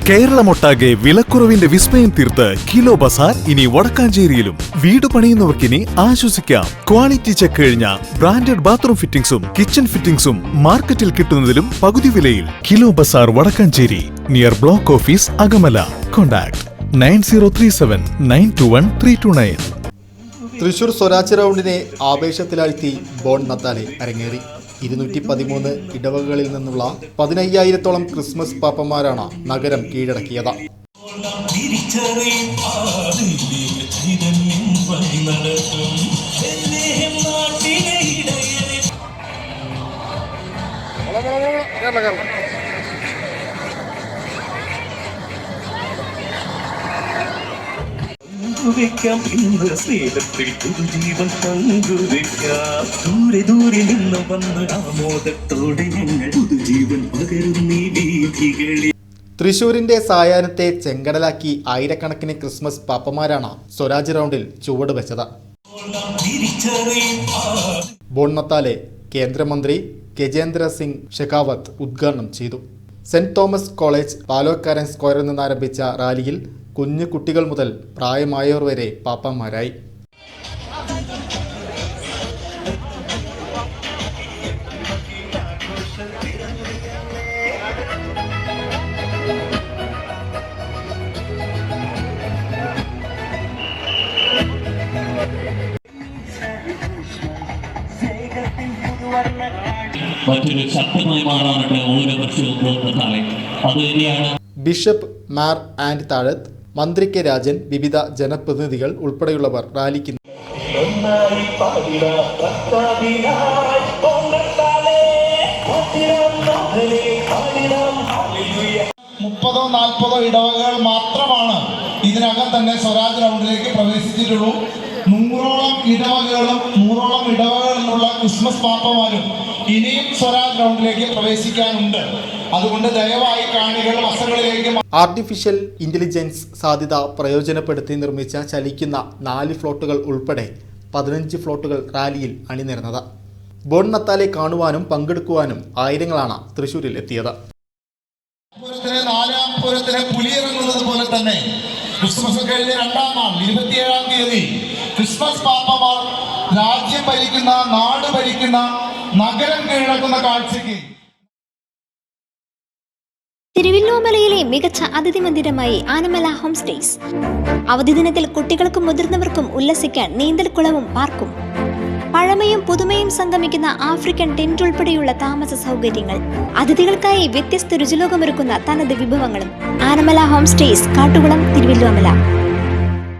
കേരളമൊട്ടാകെ വിലക്കുറവിന്റെ വിസ്മയം തീർത്ത് കിലോ ബസാർ ഇനി വടക്കാഞ്ചേരിയിലും. വീട് പണിയുന്നവർക്കിനി ആശ്വസിക്കാം. ക്വാളിറ്റി ചെക്ക് കഴിഞ്ഞ ബ്രാൻഡഡ് ബാത്റൂം ഫിറ്റിംഗ്സും കിച്ചൺ ഫിറ്റിംഗ്സും മാർക്കറ്റിൽ കിട്ടുന്നതിലും പകുതി വിലയിൽ. Kilo Bazaar Vadakkanchery, near block office Akamala. Contact 9037921329. Thrissur Swaraj റൗണ്ടിനെ ആവേശത്തിലാഴ്ത്തി ബോൺ നത്താലെ അരങ്ങേറി. 213 ഇടവകകളിൽ നിന്നുള്ള 15,000-ഓളം ക്രിസ്മസ് പാപ്പന്മാരാണ് നഗരം കീഴടക്കിയത്. പുതുജീവൻ പങ്കുവെക്കാം. ദൂരെ ദൂരെ നിന്ന് വന്ന് ആമോദത്തോടെ ഞങ്ങൾ പുതുജീവൻ പകരുന്നീ വീഥികളിൽ. തൃശൂരിന്റെ സായാഹ്നത്തെ ചെങ്കടലാക്കി ആയിരക്കണക്കിന് ക്രിസ്മസ് പാപ്പന്മാരാണ് സ്വരാജ് റൗണ്ടിൽ ചുവട് വെച്ചത്. ബോൺ നത്താലെ കേന്ദ്രമന്ത്രി ഗജേന്ദ്ര സിംഗ് ഷെഖാവത്ത് ഉദ്ഘാടനം ചെയ്തു. സെന്റ് തോമസ് കോളേജ് പാലോക്കാരൻ സ്ക്വയറിൽ നിന്നാരംഭിച്ച റാലിയിൽ കുഞ്ഞു കുട്ടികൾ മുതൽ പ്രായമായവർ വരെ പാപ്പന്മാരായി. മറ്റൊരു ശക്തമായി മാറാനായിട്ട് ഓരോ വർഷവും പോകുന്നതാണ്. അത് തന്നെയാണ് ബിഷപ്പ് മാർ ആൻഡ് താഴത്ത്, മന്ത്രി കെ രാജൻ, വിവിധ ജനപ്രതിനിധികൾ ഉൾപ്പെടെയുള്ളവർ റാലിക്ക് 30-40 ഇടവകകൾ മാത്രമാണ് ഇതിനകം തന്നെ സ്വരാജ് റൗണ്ടിലേക്ക് പ്രവേശിച്ചിട്ടുള്ളൂ. 100ഓളം ഇടവകകളും 100ഓളം ഇടവകകളിൽ നിന്നുള്ള ക്രിസ്മസ് പാപ്പമാരും ഇനിയും സ്വരാജ് റൗണ്ടിലേക്ക് പ്രവേശിക്കാനുണ്ട്. അതുകൊണ്ട് ദയവായി കാണികൾ വസകളിലേക്ക്. ആർട്ടിഫിഷ്യൽ ഇന്റലിജൻസ് സാധ്യത പ്രയോജനപ്പെടുത്തി നിർമ്മിച്ച ചലിക്കുന്ന 4 ഫ്ലോട്ടുകൾ ഉൾപ്പെടെ 15 ഫ്ലോട്ടുകൾ റാലിയിൽ അണിനിരന്നത്. ബോൺ നത്താലെ കാണുവാനും പങ്കെടുക്കുവാനും ആയിരങ്ങളാണ് തൃശ്ശൂരിൽ എത്തിയത്. നാലാം പൂരത്തിന് പുലിയിറങ്ങുന്നത് പോലെ തന്നെ ക്രിസ്മസ് കഴിഞ്ഞ 2-ാം നാൾ 27-ാം തീയതി ക്രിസ്മസ് പാപ്പമാർ രാജ്യം ഭരിക്കുന്ന, നാട് ഭരിക്കുന്ന, നഗരം കീഴടക്കുന്ന കാഴ്ചയ്ക്ക് തിരുവല്ലോമലയിലെ മികച്ച അതിഥി മന്ദിരമായി ആനമല ഹോം സ്റ്റേസ്. അവധി ദിനത്തിൽ കുട്ടികൾക്കും മുതിർന്നവർക്കും ഉല്ലസിക്കാൻ നീന്തൽക്കുളവും പാർക്കും. പഴമയും പുതുമയും സംഗമിക്കുന്ന ആഫ്രിക്കൻ ടെന്റ് ഉൾപ്പെടെയുള്ള താമസ സൗകര്യങ്ങൾ. അതിഥികൾക്കായി വ്യത്യസ്ത രുചിലോകമൊരുക്കുന്ന തനത് വിഭവങ്ങളും. Anamala home stays, Kattukulam, Thiruvilwamala.